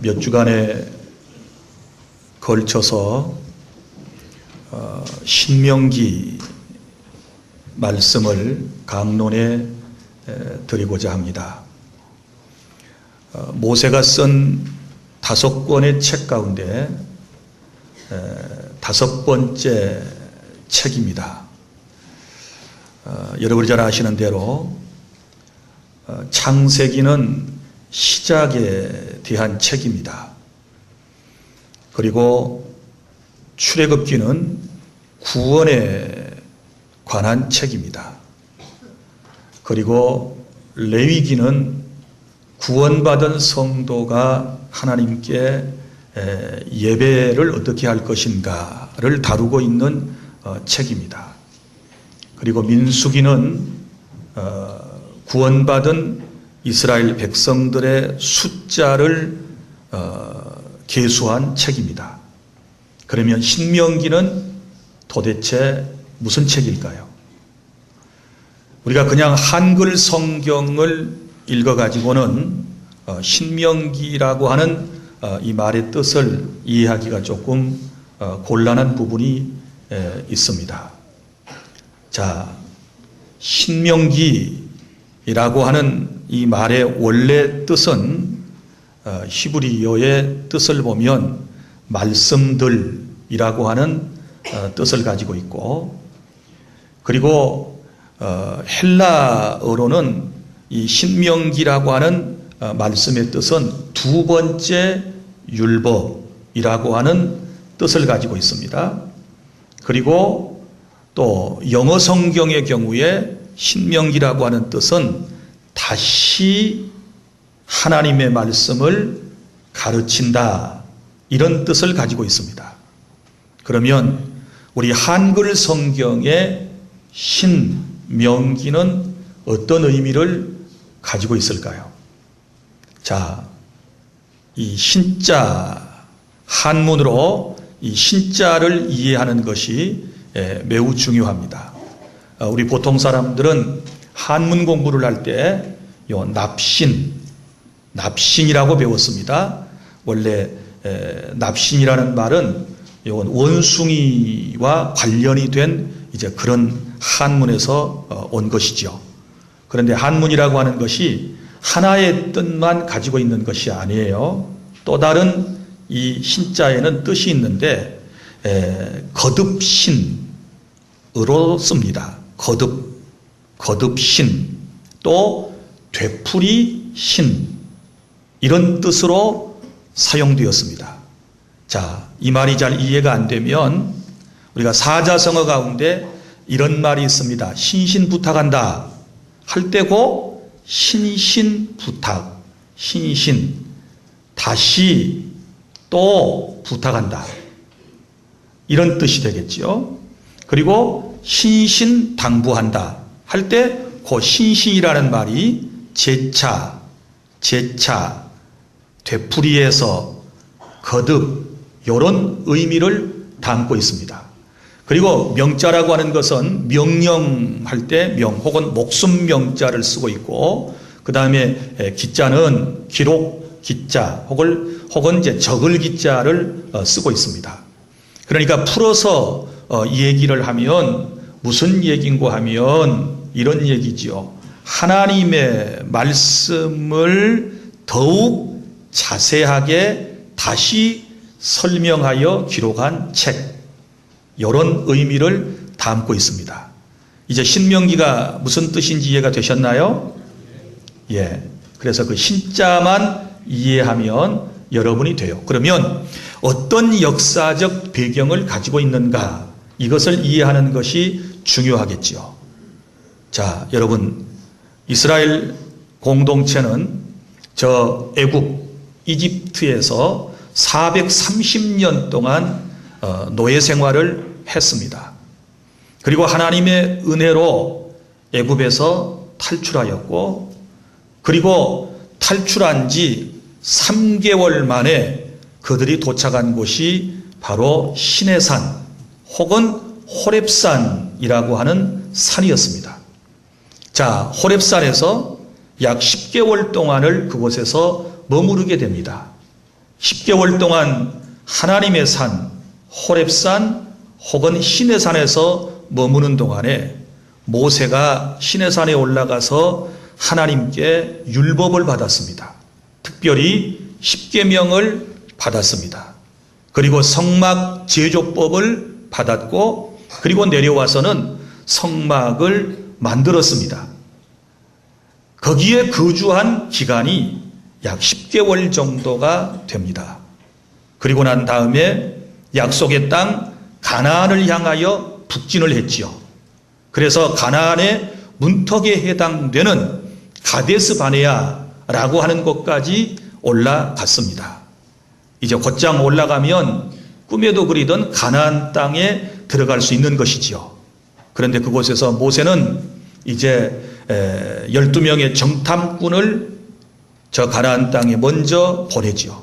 몇 주간에 걸쳐서 신명기 말씀을 강론해 드리고자 합니다. 모세가 쓴 5권의 책 가운데 5번째 책입니다. 여러분이 잘 아시는 대로 창세기는 시작에 대한 책입니다. 그리고 출애굽기는 구원에 관한 책입니다. 그리고 레위기는 구원받은 성도가 하나님께 예배를 어떻게 할 것인가를 다루고 있는 책입니다. 그리고 민수기는 구원받은 이스라엘 백성들의 숫자를 계수한 책입니다. 그러면 신명기는 도대체 무슨 책일까요? 우리가 그냥 한글 성경을 읽어가지고는 신명기라고 하는 이 말의 뜻을 이해하기가 조금 곤란한 부분이 있습니다. 자, 신명기라고 하는 이 말의 원래 뜻은 히브리어의 뜻을 보면 말씀들이라고 하는 뜻을 가지고 있고, 그리고 헬라어로는 이 신명기라고 하는 말씀의 뜻은 두 번째 율법이라고 하는 뜻을 가지고 있습니다. 그리고 또 영어 성경의 경우에 신명기라고 하는 뜻은 다시 하나님의 말씀을 가르친다, 이런 뜻을 가지고 있습니다. 그러면 우리 한글 성경의 신명기는 어떤 의미를 가지고 있을까요? 자, 이 신자, 한문으로 이 신자를 이해하는 것이 매우 중요합니다. 우리 보통 사람들은 한문 공부를 할 때 요 납신이라고 배웠습니다. 원래 납신이라는 말은 이건 원숭이와 관련이 된 이제 그런 한문에서 온 것이죠. 그런데 한문이라고 하는 것이 하나의 뜻만 가지고 있는 것이 아니에요. 또 다른 이 신자에는 뜻이 있는데 거듭신으로 씁니다. 거듭신, 또 되풀이신, 이런 뜻으로 사용되었습니다. 자, 이 말이 잘 이해가 안 되면 우리가 사자성어 가운데 이런 말이 있습니다. 신신부탁한다 할 때고 신신부탁, 신신, 다시 또 부탁한다, 이런 뜻이 되겠죠. 그리고 신신당부한다 할 때 그 신신이라는 말이 재차, 되풀이해서, 거듭, 이런 의미를 담고 있습니다. 그리고 명자라고 하는 것은 명령할 때 명, 혹은 목숨 명자를 쓰고 있고, 그 다음에 기자는 기록 기자, 혹은 이제 적을 기자를 쓰고 있습니다. 그러니까 풀어서 이 얘기를 하면 무슨 얘기인고 하면 이런 얘기지요. 하나님의 말씀을 더욱 자세하게 다시 설명하여 기록한 책, 이런 의미를 담고 있습니다. 이제 신명기가 무슨 뜻인지 이해가 되셨나요? 예. 그래서 그 신자만 이해하면 여러분이 돼요. 그러면 어떤 역사적 배경을 가지고 있는가, 이것을 이해하는 것이 중요하겠지요. 자, 여러분, 이스라엘 공동체는 저 애굽, 이집트에서 430년 동안 노예 생활을 했습니다. 그리고 하나님의 은혜로 애굽에서 탈출하였고, 그리고 탈출한 지 3개월 만에 그들이 도착한 곳이 바로 시내산, 혹은 호렙산이라고 하는 산이었습니다. 자, 호렙산에서 약 10개월 동안을 그곳에서 머무르게 됩니다. 10개월 동안 하나님의 산, 호렙산 혹은 시내산에서 머무는 동안에 모세가 시내산에 올라가서 하나님께 율법을 받았습니다. 특별히 10계명을 받았습니다. 그리고 성막 제조법을 받았고, 그리고 내려와서는 성막을 만들었습니다. 거기에 거주한 기간이 약 10개월 정도가 됩니다. 그리고 난 다음에 약속의 땅 가나안을 향하여 북진을 했지요. 그래서 가나안의 문턱에 해당되는 가데스 바네아라고 하는 곳까지 올라갔습니다. 이제 곧장 올라가면 꿈에도 그리던 가나안 땅에 들어갈 수 있는 것이지요. 그런데 그곳에서 모세는 이제 12명의 정탐꾼을 저 가나안 땅에 먼저 보내지요.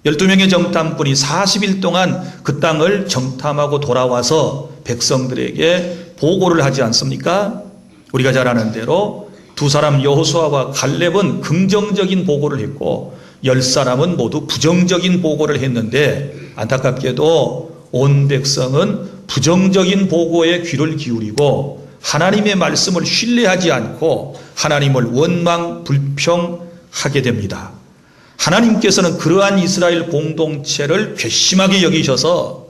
12명의 정탐꾼이 40일 동안 그 땅을 정탐하고 돌아와서 백성들에게 보고를 하지 않습니까? 우리가 잘 아는 대로 두 사람 여호수아와 갈렙은 긍정적인 보고를 했고 10사람은 모두 부정적인 보고를 했는데, 안타깝게도 온 백성은 부정적인 보고에 귀를 기울이고 하나님의 말씀을 신뢰하지 않고 하나님을 원망 불평하게 됩니다. 하나님께서는 그러한 이스라엘 공동체를 괘씸하게 여기셔서,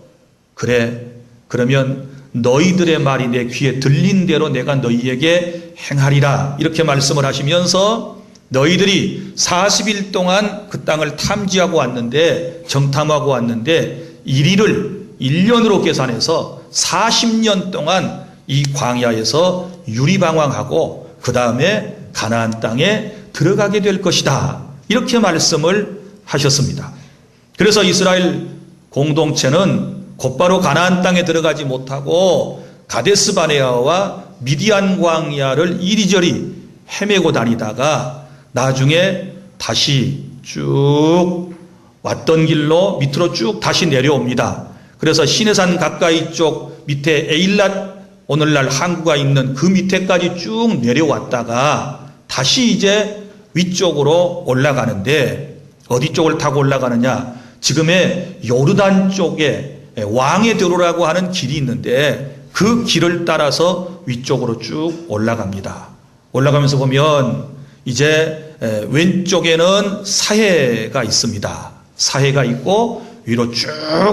그래, 그러면 너희들의 말이 내 귀에 들린 대로 내가 너희에게 행하리라, 이렇게 말씀을 하시면서 너희들이 40일 동안 그 땅을 탐지하고 왔는데, 정탐하고 왔는데, 이리를 1년으로 계산해서 40년 동안 이 광야에서 유리방황하고 그 다음에 가나안 땅에 들어가게 될 것이다, 이렇게 말씀을 하셨습니다. 그래서 이스라엘 공동체는 곧바로 가나안 땅에 들어가지 못하고 가데스 바네아와 미디안 광야를 이리저리 헤매고 다니다가 나중에 다시 쭉 왔던 길로 밑으로 쭉 다시 내려옵니다. 그래서 시내산 가까이 쪽 밑에 에일랏, 오늘날 항구가 있는 그 밑에까지 쭉 내려왔다가 다시 이제 위쪽으로 올라가는데, 어디 쪽을 타고 올라가느냐? 지금의 요르단 쪽에 왕의 도로라고 하는 길이 있는데 그 길을 따라서 위쪽으로 쭉 올라갑니다. 올라가면서 보면 이제 왼쪽에는 사해가 있습니다. 사해가 있고 위로 쭉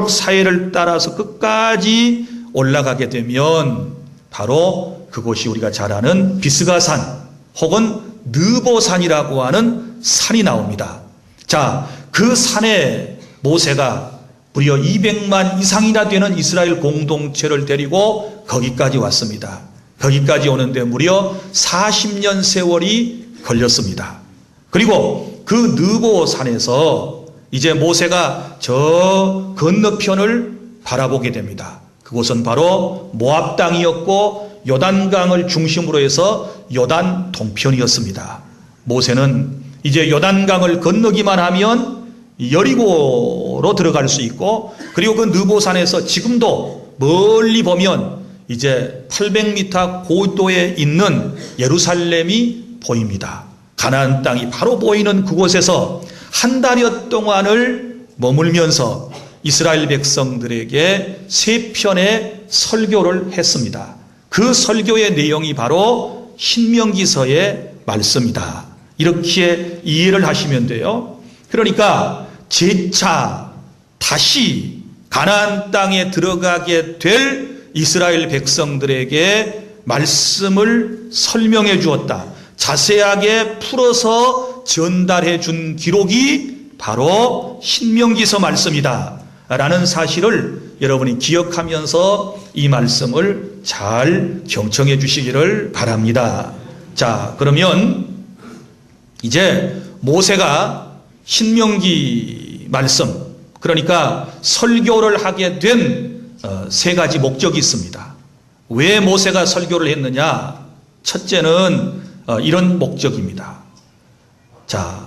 사해를 따라서 끝까지 올라가게 되면 바로 그곳이 우리가 잘 아는 비스가산 혹은 느보산이라고 하는 산이 나옵니다. 자, 그 산에 모세가 무려 200만 이상이나 되는 이스라엘 공동체를 데리고 거기까지 왔습니다. 거기까지 오는데 무려 40년 세월이 걸렸습니다. 그리고 그 느보산에서 이제 모세가 저 건너편을 바라보게 됩니다. 그곳은 바로 모압 땅이었고 요단강을 중심으로 해서 요단 동편이었습니다. 모세는 이제 요단강을 건너기만 하면 여리고로 들어갈 수 있고, 그리고 그 느보산에서 지금도 멀리 보면 이제 800m 고도에 있는 예루살렘이 보입니다. 가나안 땅이 바로 보이는 그곳에서 한 달여 동안을 머물면서 이스라엘 백성들에게 3편의 설교를 했습니다. 그 설교의 내용이 바로 신명기서의 말씀이다, 이렇게 이해를 하시면 돼요. 그러니까 재차 다시 가나안 땅에 들어가게 될 이스라엘 백성들에게 말씀을 설명해 주었다, 자세하게 풀어서 전달해 준 기록이 바로 신명기서 말씀이다 라는 사실을 여러분이 기억하면서 이 말씀을 잘 경청해 주시기를 바랍니다. 자, 그러면 이제 모세가 신명기 말씀, 그러니까 설교를 하게 된 3가지 목적이 있습니다. 왜 모세가 설교를 했느냐? 첫째는 이런 목적입니다. 자,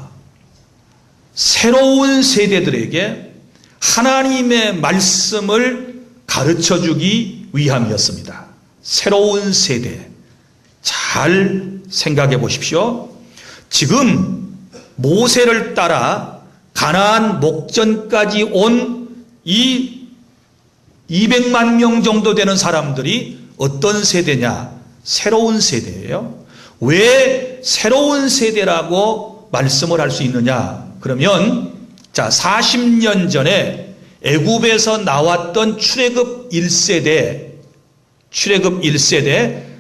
새로운 세대들에게 하나님의 말씀을 가르쳐 주기 위함이었습니다. 새로운 세대. 잘 생각해 보십시오. 지금 모세를 따라 가나안 목전까지 온 이 200만 명 정도 되는 사람들이 어떤 세대냐? 새로운 세대예요. 왜 새로운 세대라고 말씀을 할 수 있느냐? 그러면 자, 40년 전에 애굽에서 나왔던 출애굽 1세대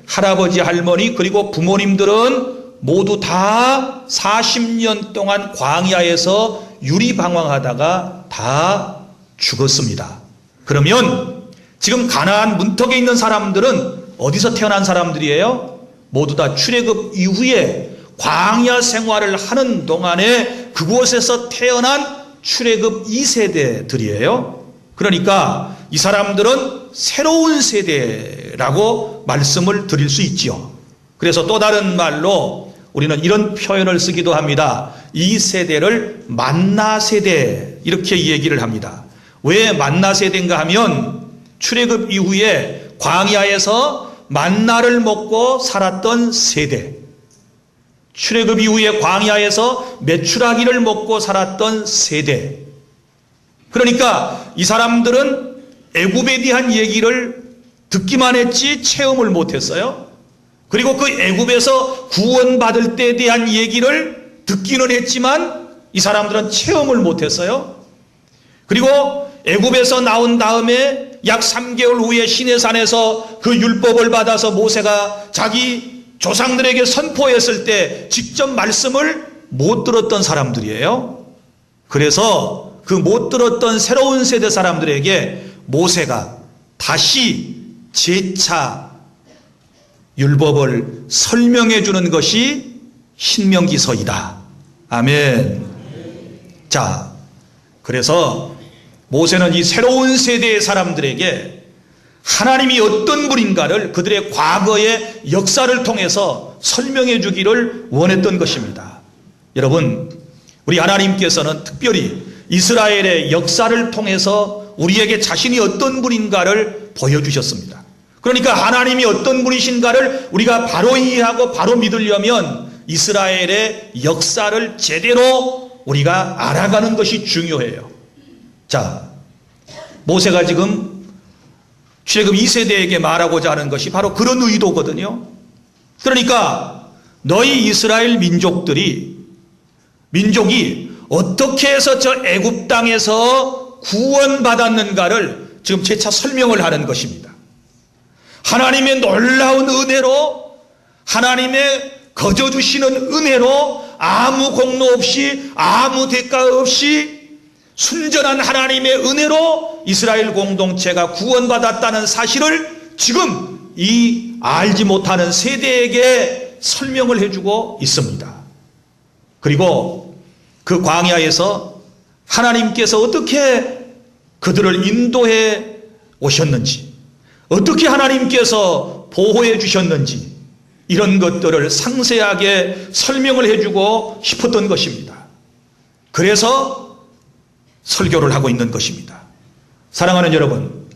할아버지 할머니 그리고 부모님들은 모두 다 40년 동안 광야에서 유리방황하다가 다 죽었습니다. 그러면 지금 가나안 문턱에 있는 사람들은 어디서 태어난 사람들이에요? 모두 다 출애굽 이후에 광야 생활을 하는 동안에 그곳에서 태어난 출애굽 2세대들이에요. 그러니까 이 사람들은 새로운 세대라고 말씀을 드릴 수 있지요. 그래서 또 다른 말로 우리는 이런 표현을 쓰기도 합니다. 이 세대를 만나 세대 이렇게 얘기를 합니다. 왜 만나 세대인가 하면 출애굽 이후에 광야에서 만나를 먹고 살았던 세대, 출애굽 이후에 광야에서 메추라기를 먹고 살았던 세대. 그러니까 이 사람들은 애굽에 대한 얘기를 듣기만 했지 체험을 못했어요. 그리고 그 애굽에서 구원받을 때에 대한 얘기를 듣기는 했지만 이 사람들은 체험을 못했어요. 그리고 애굽에서 나온 다음에 약 3개월 후에 시내산에서 그 율법을 받아서 모세가 자기 조상들에게 선포했을 때 직접 말씀을 못 들었던 사람들이에요. 그래서 그 못 들었던 새로운 세대 사람들에게 모세가 다시 재차 율법을 설명해 주는 것이 신명기서이다. 아멘. 자, 그래서 모세는 이 새로운 세대의 사람들에게 하나님이 어떤 분인가를 그들의 과거의 역사를 통해서 설명해 주기를 원했던 것입니다. 여러분, 우리 하나님께서는 특별히 이스라엘의 역사를 통해서 우리에게 자신이 어떤 분인가를 보여주셨습니다. 그러니까 하나님이 어떤 분이신가를 우리가 바로 이해하고 바로 믿으려면 이스라엘의 역사를 제대로 우리가 알아가는 것이 중요해요. 자, 모세가 지금 출애굽 2세대에게 말하고자 하는 것이 바로 그런 의도거든요. 그러니까 너희 이스라엘 민족이 어떻게 해서 저 애굽 땅에서 구원받았는가를 지금 재차 설명을 하는 것입니다. 하나님의 놀라운 은혜로, 하나님의 거저 주시는 은혜로 아무 공로 없이 아무 대가 없이 순전한 하나님의 은혜로 이스라엘 공동체가 구원받았다는 사실을 지금 이 알지 못하는 세대에게 설명을 해주고 있습니다. 그리고 그 광야에서 하나님께서 어떻게 그들을 인도해 오셨는지, 어떻게 하나님께서 보호해 주셨는지 이런 것들을 상세하게 설명을 해주고 싶었던 것입니다. 그래서 설교를 하고 있는 것입니다. 사랑하는 여러분,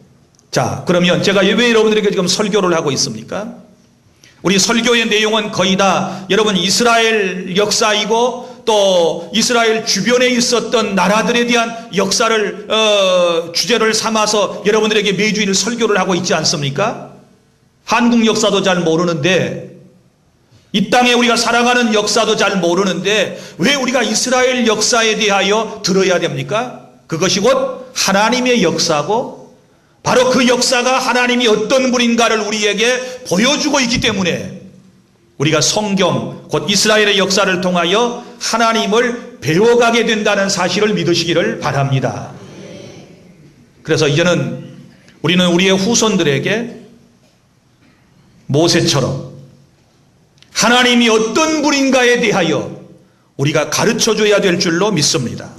자, 그러면 제가 왜 여러분들에게 지금 설교를 하고 있습니까? 우리 설교의 내용은 거의 다 여러분 이스라엘 역사이고 또 이스라엘 주변에 있었던 나라들에 대한 역사를 주제를 삼아서 여러분들에게 매주일 설교를 하고 있지 않습니까? 한국 역사도 잘 모르는데, 이 땅에 우리가 살아가는 역사도 잘 모르는데 왜 우리가 이스라엘 역사에 대하여 들어야 됩니까? 그것이 곧 하나님의 역사고 바로 그 역사가 하나님이 어떤 분인가를 우리에게 보여주고 있기 때문에 우리가 성경 곧 이스라엘의 역사를 통하여 하나님을 배워가게 된다는 사실을 믿으시기를 바랍니다. 그래서 이제는 우리는 우리의 후손들에게 모세처럼 하나님이 어떤 분인가에 대하여 우리가 가르쳐줘야 될 줄로 믿습니다.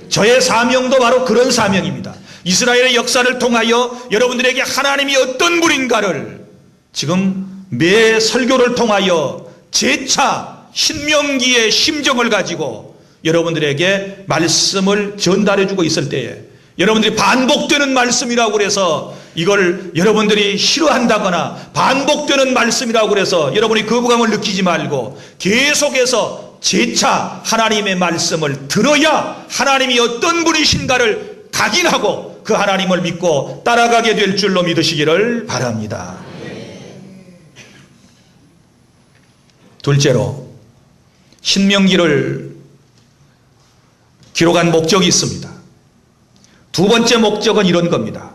저의 사명도 바로 그런 사명입니다. 이스라엘의 역사를 통하여 여러분들에게 하나님이 어떤 분인가를 지금 매 설교를 통하여 재차 신명기의 심정을 가지고 여러분들에게 말씀을 전달해주고 있을 때에 여러분들이 반복되는 말씀이라고 그래서 이걸 여러분들이 싫어한다거나 반복되는 말씀이라고 그래서 여러분이 거부감을 느끼지 말고 계속해서 재차 하나님의 말씀을 들어야 하나님이 어떤 분이신가를 각인하고 그 하나님을 믿고 따라가게 될 줄로 믿으시기를 바랍니다. 둘째로 신명기를 기록한 목적이 있습니다. 두 번째 목적은 이런 겁니다.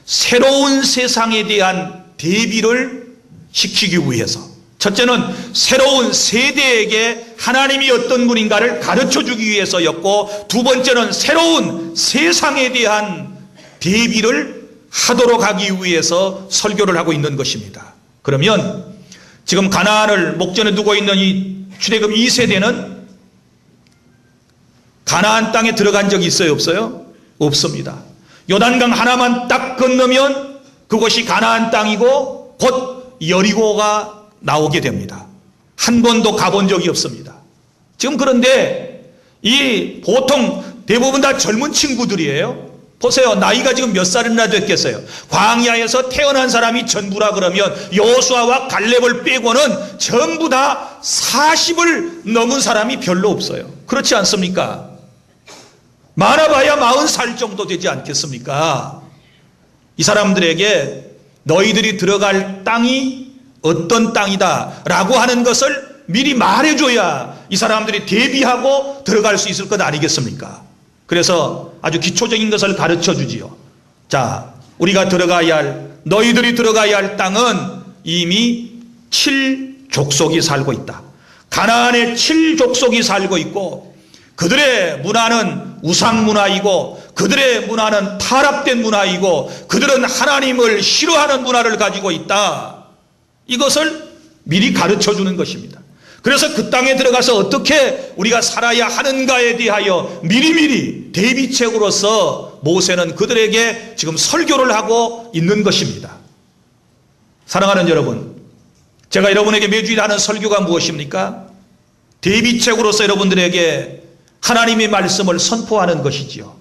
새로운 세상에 대한 대비를 시키기 위해서, 첫째는 새로운 세대에게 하나님이 어떤 분인가를 가르쳐주기 위해서였고, 두 번째는 새로운 세상에 대한 대비를 하도록 하기 위해서 설교를 하고 있는 것입니다. 그러면 지금 가나안을 목전에 두고 있는 이 출애굽 2세대는 가나안 땅에 들어간 적이 있어요, 없어요? 없습니다. 요단강 하나만 딱 건너면 그것이 가나안 땅이고 곧 여리고가 나오게 됩니다. 한 번도 가본 적이 없습니다. 지금 그런데 이 보통 대부분 다 젊은 친구들이에요. 보세요. 나이가 지금 몇 살이나 됐겠어요. 광야에서 태어난 사람이 전부라 그러면 여호수아와 갈렙을 빼고는 전부 다 40을 넘은 사람이 별로 없어요. 그렇지 않습니까? 많아봐야 40살 정도 되지 않겠습니까? 이 사람들에게 너희들이 들어갈 땅이 어떤 땅이다 라고 하는 것을 미리 말해줘야 이 사람들이 대비하고 들어갈 수 있을 것 아니겠습니까? 그래서 아주 기초적인 것을 가르쳐 주지요. 자, 우리가 들어가야 할, 너희들이 들어가야 할 땅은 이미 7족속이 살고 있다. 가나안에 7족속이 살고 있고 그들의 문화는 우상 문화이고 그들의 문화는 타락된 문화이고 그들은 하나님을 싫어하는 문화를 가지고 있다. 이것을 미리 가르쳐 주는 것입니다. 그래서 그 땅에 들어가서 어떻게 우리가 살아야 하는가에 대하여 미리미리 대비책으로서 모세는 그들에게 지금 설교를 하고 있는 것입니다. 사랑하는 여러분, 제가 여러분에게 매주일 하는 설교가 무엇입니까? 대비책으로서 여러분들에게 하나님의 말씀을 선포하는 것이지요.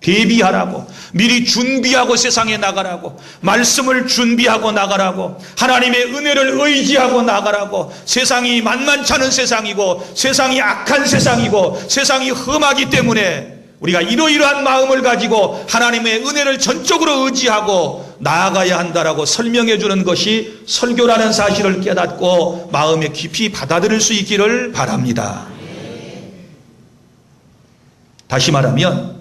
대비하라고, 미리 준비하고 세상에 나가라고, 말씀을 준비하고 나가라고, 하나님의 은혜를 의지하고 나가라고. 세상이 만만치 않은 세상이고 세상이 악한 세상이고 세상이 험하기 때문에 우리가 이러이러한 마음을 가지고 하나님의 은혜를 전적으로 의지하고 나아가야 한다라고 설명해 주는 것이 설교라는 사실을 깨닫고 마음에 깊이 받아들일 수 있기를 바랍니다. 다시 말하면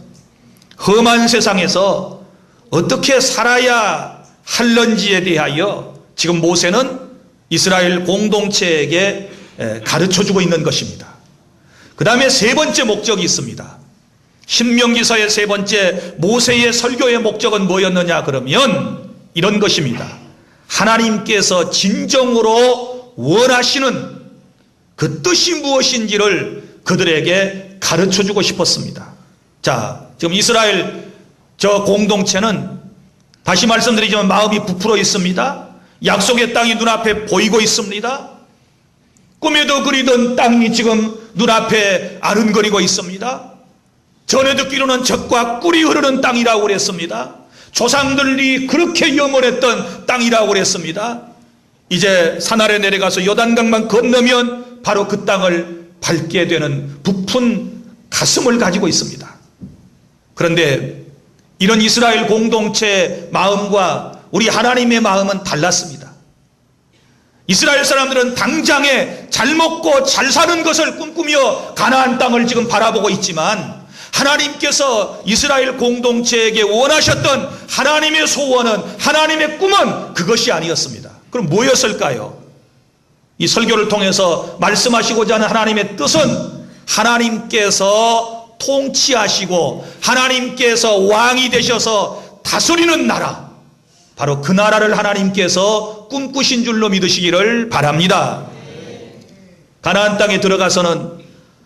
험한 세상에서 어떻게 살아야 할런지에 대하여 지금 모세는 이스라엘 공동체에게 가르쳐주고 있는 것입니다. 그 다음에 세 번째 목적이 있습니다. 신명기서의 세 번째 모세의 설교의 목적은 뭐였느냐 그러면 이런 것입니다. 하나님께서 진정으로 원하시는 그 뜻이 무엇인지를 그들에게 가르쳐주고 싶었습니다. 자, 지금 이스라엘 저 공동체는 다시 말씀드리지만 마음이 부풀어 있습니다. 약속의 땅이 눈앞에 보이고 있습니다. 꿈에도 그리던 땅이 지금 눈앞에 아른거리고 있습니다. 전에 듣기로는 젖과 꿀이 흐르는 땅이라고 그랬습니다. 조상들이 그렇게 염원했던 땅이라고 그랬습니다. 이제 산 아래 내려가서 요단강만 건너면 바로 그 땅을 밟게 되는 부푼 가슴을 가지고 있습니다. 그런데 이런 이스라엘 공동체의 마음과 우리 하나님의 마음은 달랐습니다. 이스라엘 사람들은 당장에 잘 먹고 잘 사는 것을 꿈꾸며 가나안 땅을 지금 바라보고 있지만 하나님께서 이스라엘 공동체에게 원하셨던 하나님의 소원은, 하나님의 꿈은 그것이 아니었습니다. 그럼 뭐였을까요? 이 설교를 통해서 말씀하시고자 하는 하나님의 뜻은 하나님께서 통치하시고 하나님께서 왕이 되셔서 다스리는 나라, 바로 그 나라를 하나님께서 꿈꾸신 줄로 믿으시기를 바랍니다. 가나안 땅에 들어가서는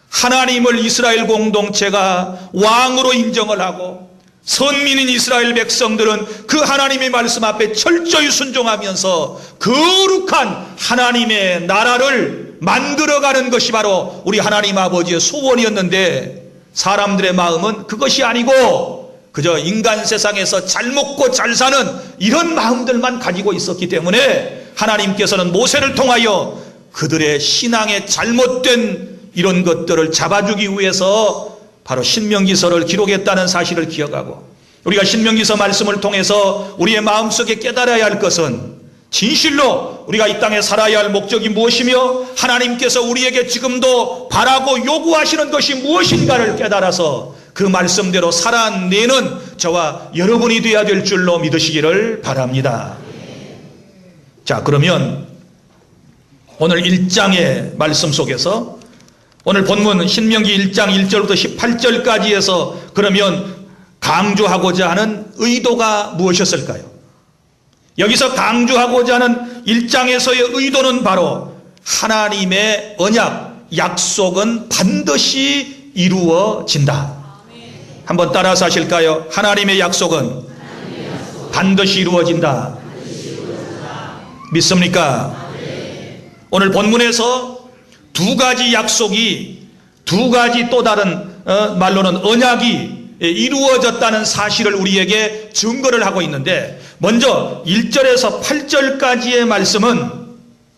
하나님을 이스라엘 공동체가 왕으로 인정을 하고 선민인 이스라엘 백성들은 그 하나님의 말씀 앞에 철저히 순종하면서 거룩한 하나님의 나라를 만들어가는 것이 바로 우리 하나님 아버지의 소원이었는데 사람들의 마음은 그것이 아니고 그저 인간 세상에서 잘 먹고 잘 사는 이런 마음들만 가지고 있었기 때문에 하나님께서는 모세를 통하여 그들의 신앙의 잘못된 이런 것들을 잡아주기 위해서 바로 신명기서를 기록했다는 사실을 기억하고, 우리가 신명기서 말씀을 통해서 우리의 마음속에 깨달아야 할 것은 진실로 우리가 이 땅에 살아야 할 목적이 무엇이며 하나님께서 우리에게 지금도 바라고 요구하시는 것이 무엇인가를 깨달아서 그 말씀대로 살아내는 저와 여러분이 되어야 될 줄로 믿으시기를 바랍니다. 자, 그러면 오늘 1장의 말씀 속에서 오늘 본문 신명기 1장 1절부터 18절까지에서 그러면 강조하고자 하는 의도가 무엇이었을까요? 여기서 강조하고자 하는 1장에서의 의도는 바로 하나님의 언약, 약속은 반드시 이루어진다. 한번 따라서 하실까요? 하나님의 약속은 반드시 이루어진다. 믿습니까? 오늘 본문에서 두 가지 약속이, 두 가지 또 다른 말로는 언약이 이루어졌다는 사실을 우리에게 증거를 하고 있는데, 먼저 1절에서 8절까지의 말씀은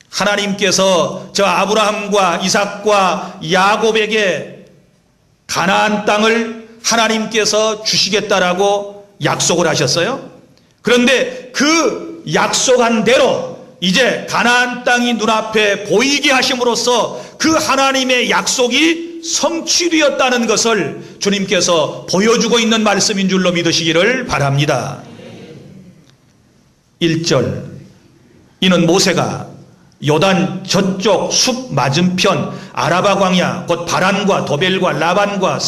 하나님께서 저 아브라함과 이삭과 야곱에게 가나안 땅을 하나님께서 주시겠다라고 약속을 하셨어요. 그런데 그 약속한 대로 이제 가나안 땅이 눈앞에 보이게 하심으로써 그 하나님의 약속이 성취되었다는 것을 주님께서 보여주고 있는 말씀인 줄로 믿으시기를 바랍니다. 1절, 이는 모세가 요단 저쪽 숲 맞은편 아라바 광야 곧 바란과 도벨과 라반과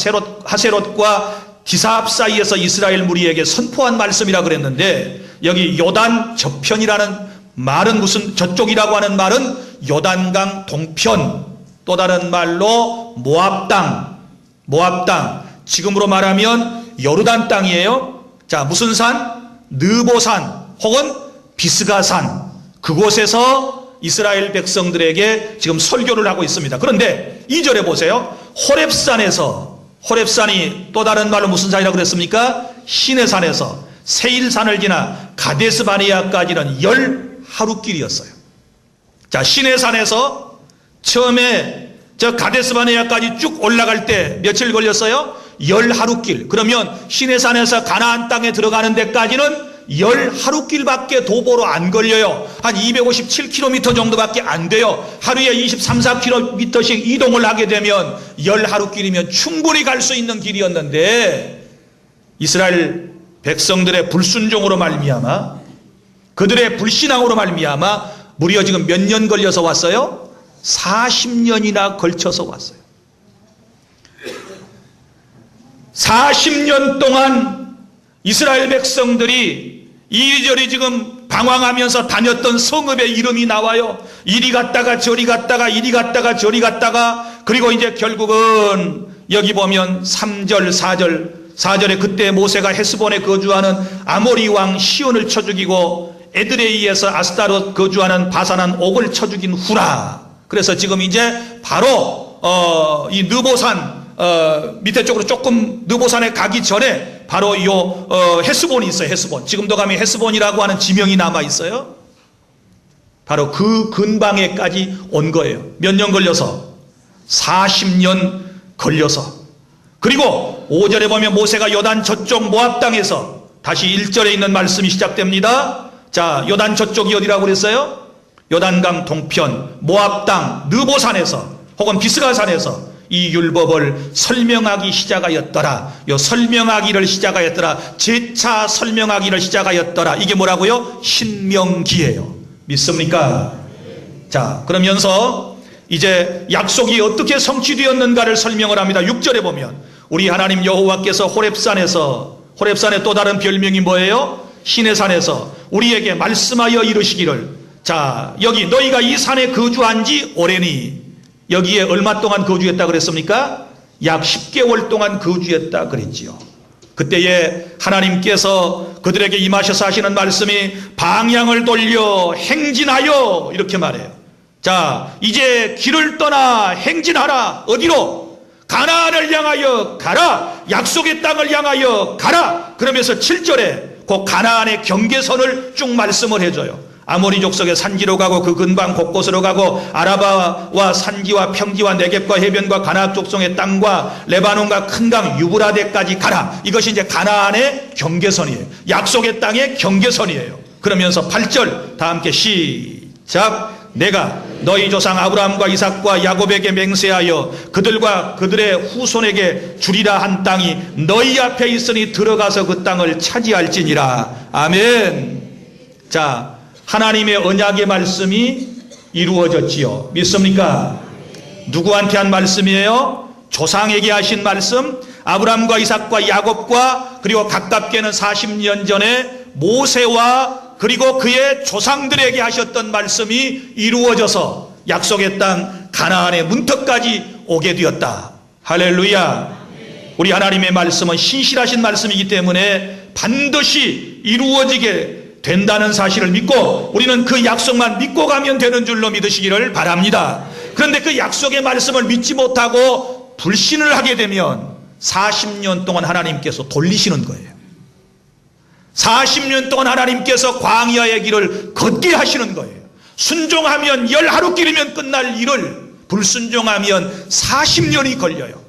하세롯과 디사합 사이에서 이스라엘 무리에게 선포한 말씀이라 그랬는데, 여기 요단 저편이라는 말은 무슨, 저쪽이라고 하는 말은 요단강 동편, 또 다른 말로 모압 땅, 지금으로 말하면 요르단 땅이에요. 자, 무슨 산? 느보산 혹은 비스가산, 그곳에서 이스라엘 백성들에게 지금 설교를 하고 있습니다. 그런데 2절에 보세요. 호렙산이 또 다른 말로 무슨 산이라고 그랬습니까? 신의 산에서 세일산을 지나 가데스 바네아까지는 10하루길이었어요. 자, 신의 산에서 처음에 저 가데스 바네아까지 쭉 올라갈 때 며칠 걸렸어요? 10하루길. 그러면 신의 산에서 가나안 땅에 들어가는 데까지는 10하루길밖에 도보로 안 걸려요. 한 257km 정도밖에 안 돼요. 하루에 23, 4km씩 이동을 하게 되면 10하루길이면 충분히 갈 수 있는 길이었는데, 이스라엘 백성들의 불순종으로 말미암아, 그들의 불신앙으로 말미암아 무려 지금 몇 년 걸려서 왔어요? 40년이나 걸쳐서 왔어요. 40년 동안 이스라엘 백성들이 이리저리 지금 방황하면서 다녔던 성읍의 이름이 나와요. 이리 갔다가 저리 갔다가 이리 갔다가 저리 갔다가, 그리고 이제 결국은 여기 보면 3절 4절에 그때 모세가 헤스본에 거주하는 아모리 왕 시온을 쳐 죽이고 에드레이에서 아스타롯 거주하는 바산한 옥을 쳐 죽인 후라. 그래서 지금 이제 바로 이 느보산 밑에 쪽으로 조금 느보산에 가기 전에 바로 요 헤스본이 있어요. 헤스본. 지금도 가면 헤스본이라고 하는 지명이 남아 있어요. 바로 그 근방에까지 온 거예요. 몇 년 걸려서? 40년 걸려서. 그리고 5절에 보면 모세가 요단 저쪽 모압 땅에서, 다시 1절에 있는 말씀이 시작됩니다. 자, 요단 저쪽이 어디라고 그랬어요? 요단강 동편 모압 땅 느보산에서 혹은 비스가산에서 이 율법을 설명하기 시작하였더라. 요 설명하기를 시작하였더라. 재차 설명하기를 시작하였더라. 이게 뭐라고요? 신명기예요. 믿습니까? 자, 그러면서 이제 약속이 어떻게 성취되었는가를 설명을 합니다. 6절에 보면 우리 하나님 여호와께서 호렙산의 또 다른 별명이 뭐예요? 신의 산에서 우리에게 말씀하여 이르시기를, 자, 여기 너희가 이 산에 거주한 지 오래니, 여기에 얼마 동안 거주했다 그랬습니까? 약 10개월 동안 거주했다 그랬지요. 그때에 하나님께서 그들에게 임하셔서 하시는 말씀이 방향을 돌려 행진하여, 이렇게 말해요. 자, 이제 길을 떠나 행진하라. 어디로? 가나안을 향하여 가라. 약속의 땅을 향하여 가라. 그러면서 7절에 그 가나안의 경계선을 쭉 말씀을 해줘요. 아모리 족속의 산지로 가고 그 근방 곳곳으로 가고 아라바와 산지와 평지와 네겝과 해변과 가나안 족속의 땅과 레바논과 큰 강 유브라데까지 가라. 이것이 이제 가나안의 경계선이에요. 약속의 땅의 경계선이에요. 그러면서 8절 다 함께 시작. 내가 너희 조상 아브라함과 이삭과 야곱에게 맹세하여 그들과 그들의 후손에게 주리라 한 땅이 너희 앞에 있으니 들어가서 그 땅을 차지할지니라. 아멘. 자, 하나님의 언약의 말씀이 이루어졌지요. 믿습니까? 누구한테 한 말씀이에요? 조상에게 하신 말씀, 아브라함과 이삭과 야곱과 그리고 가깝게는 40년 전에 모세와 그리고 그의 조상들에게 하셨던 말씀이 이루어져서 약속의 땅 가나안의 문턱까지 오게 되었다. 할렐루야. 우리 하나님의 말씀은 신실하신 말씀이기 때문에 반드시 이루어지게 된다는 사실을 믿고 우리는 그 약속만 믿고 가면 되는 줄로 믿으시기를 바랍니다. 그런데 그 약속의 말씀을 믿지 못하고 불신을 하게 되면 40년 동안 하나님께서 돌리시는 거예요. 40년 동안 하나님께서 광야의 길을 걷게 하시는 거예요. 순종하면 10하루길이면 끝날 일을 불순종하면 40년이 걸려요.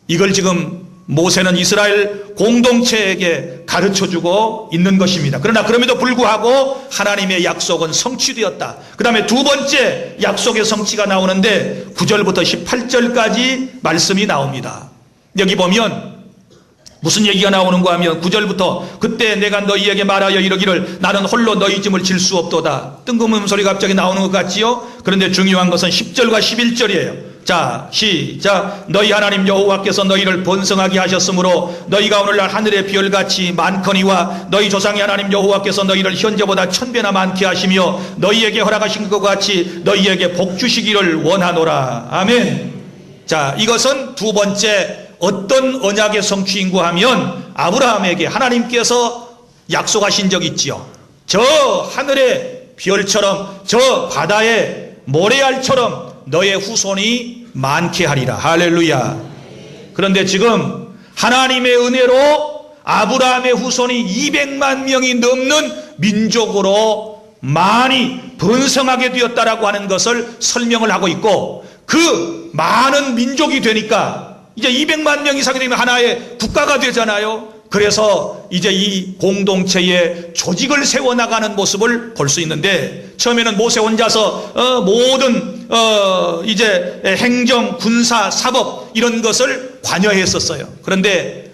이걸 지금 모세는 이스라엘 공동체에게 가르쳐주고 있는 것입니다. 그러나 그럼에도 불구하고 하나님의 약속은 성취되었다. 그 다음에 두 번째 약속의 성취가 나오는데 9절부터 18절까지 말씀이 나옵니다. 여기 보면 무슨 얘기가 나오는가 하면 9절부터 그때 내가 너희에게 말하여 이르기를 나는 홀로 너희 짐을 질 수 없도다. 뜬금없는 소리가 갑자기 나오는 것 같지요? 그런데 중요한 것은 10절과 11절이에요. 자, 시작. 너희 하나님 여호와께서 너희를 번성하게 하셨으므로 너희가 오늘날 하늘의 별같이 많거니와 너희 조상의 하나님 여호와께서 너희를 현재보다 1000배나 많게 하시며 너희에게 허락하신 것 같이 너희에게 복 주시기를 원하노라. 아멘. 자, 이것은 두 번째 어떤 언약의 성취인고 하면 아브라함에게 하나님께서 약속하신 적이 있지요. 저 하늘의 별처럼 저 바다의 모래알처럼 너의 후손이 많게 하리라. 할렐루야. 그런데 지금 하나님의 은혜로 아브라함의 후손이 200만 명이 넘는 민족으로 많이 번성하게 되었다라고 하는 것을 설명을 하고 있고 그 많은 민족이 되니까 이제 200만 명 이상이 되면 하나의 국가가 되잖아요. 그래서 이제 이 공동체의 조직을 세워나가는 모습을 볼 수 있는데 처음에는 모세 혼자서 모든 이제 행정, 군사, 사법 이런 것을 관여했었어요. 그런데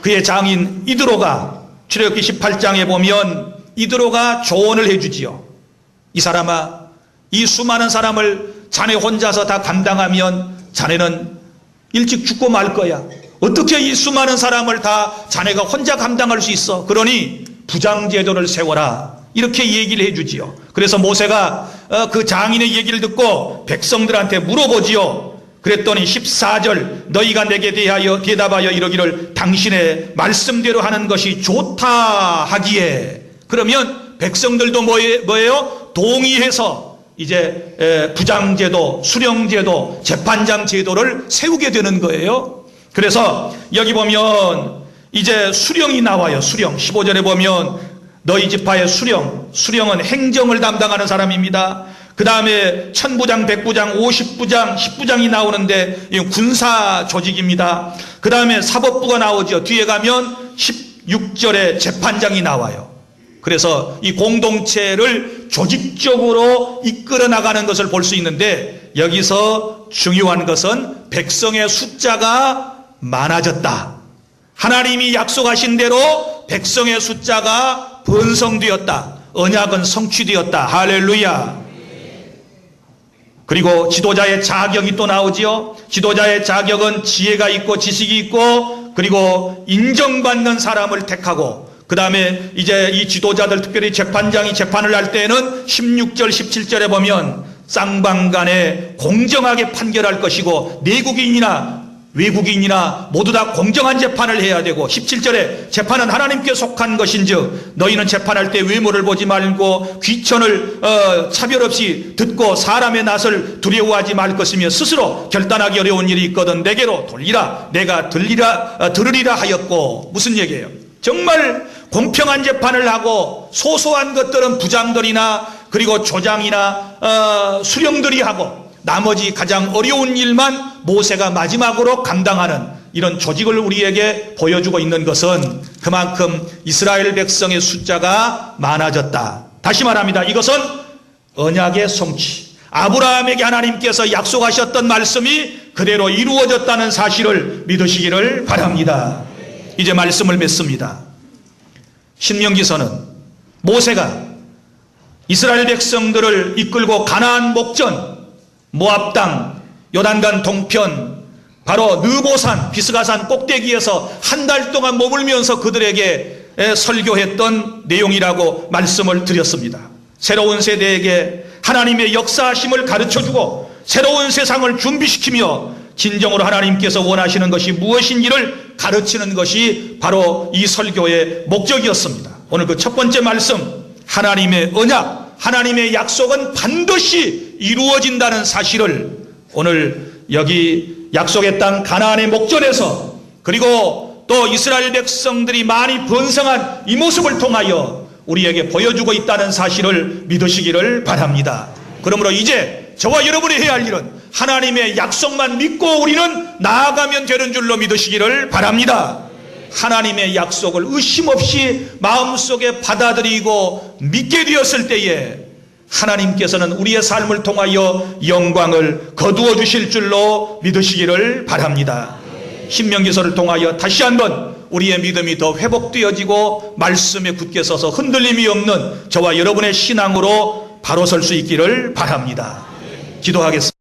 그의 장인 이드로가 출애굽기 18장에 보면 이드로가 조언을 해주지요. 이 사람아, 이 수많은 사람을 자네 혼자서 다 감당하면 자네는 일찍 죽고 말 거야. 어떻게 이 수많은 사람을 다 자네가 혼자 감당할 수 있어? 그러니 부장제도를 세워라. 이렇게 얘기를 해주지요. 그래서 모세가 그 장인의 얘기를 듣고 백성들한테 물어보지요. 그랬더니 14절 너희가 내게 대답하여 이러기를 당신의 말씀대로 하는 것이 좋다 하기에 그러면 백성들도 뭐예요? 동의해서 이제 부장제도, 수령제도, 재판장 제도를 세우게 되는 거예요. 그래서 여기 보면 이제 수령이 나와요. 수령 15절에 보면 너희 지파의 수령은 행정을 담당하는 사람입니다. 그 다음에 천부장, 백부장, 50부장, 10부장이 나오는데 군사 조직입니다. 그 다음에 사법부가 나오죠. 뒤에 가면 16절에 재판장이 나와요. 그래서 이 공동체를 조직적으로 이끌어 나가는 것을 볼 수 있는데 여기서 중요한 것은 백성의 숫자가 많아졌다. 하나님이 약속하신 대로 백성의 숫자가 번성되었다. 언약은 성취되었다. 할렐루야. 그리고 지도자의 자격이 또 나오지요. 지도자의 자격은 지혜가 있고 지식이 있고 그리고 인정받는 사람을 택하고 그 다음에 이제 이 지도자들 특별히 재판장이 재판을 할 때는 16절 17절에 보면 쌍방간에 공정하게 판결할 것이고 내국인이나 외국인이나 모두 다 공정한 재판을 해야 되고 17절에 재판은 하나님께 속한 것인즉 너희는 재판할 때 외모를 보지 말고 귀천을 차별 없이 듣고 사람의 낯을 두려워하지 말 것이며 스스로 결단하기 어려운 일이 있거든 내게로 돌리라 내가 들으리라 하였고 무슨 얘기예요? 정말 공평한 재판을 하고 소소한 것들은 부장들이나 그리고 조장이나 수령들이 하고 나머지 가장 어려운 일만 모세가 마지막으로 감당하는 이런 조직을 우리에게 보여주고 있는 것은 그만큼 이스라엘 백성의 숫자가 많아졌다. 다시 말합니다. 이것은 언약의 성취, 아브라함에게 하나님께서 약속하셨던 말씀이 그대로 이루어졌다는 사실을 믿으시기를 바랍니다. 이제 말씀을 맺습니다. 신명기서는 모세가 이스라엘 백성들을 이끌고 가나안 목전, 모압 땅, 요단강 동편, 바로 느보산, 비스가산 꼭대기에서 한 달 동안 머물면서 그들에게 설교했던 내용이라고 말씀을 드렸습니다. 새로운 세대에게 하나님의 역사하심을 가르쳐주고 새로운 세상을 준비시키며 진정으로 하나님께서 원하시는 것이 무엇인지를 가르치는 것이 바로 이 설교의 목적이었습니다. 오늘 그 첫 번째 말씀, 하나님의 언약, 하나님의 약속은 반드시 이루어진다는 사실을 오늘 여기 약속의 땅 가나안의 목전에서 그리고 또 이스라엘 백성들이 많이 번성한 이 모습을 통하여 우리에게 보여주고 있다는 사실을 믿으시기를 바랍니다. 그러므로 이제 저와 여러분이 해야 할 일은 하나님의 약속만 믿고 우리는 나아가면 되는 줄로 믿으시기를 바랍니다. 하나님의 약속을 의심 없이 마음속에 받아들이고 믿게 되었을 때에 하나님께서는 우리의 삶을 통하여 영광을 거두어 주실 줄로 믿으시기를 바랍니다. 신명기서를 통하여 다시 한번 우리의 믿음이 더 회복되어지고 말씀에 굳게 서서 흔들림이 없는 저와 여러분의 신앙으로 바로 설 수 있기를 바랍니다. 기도하겠습니다.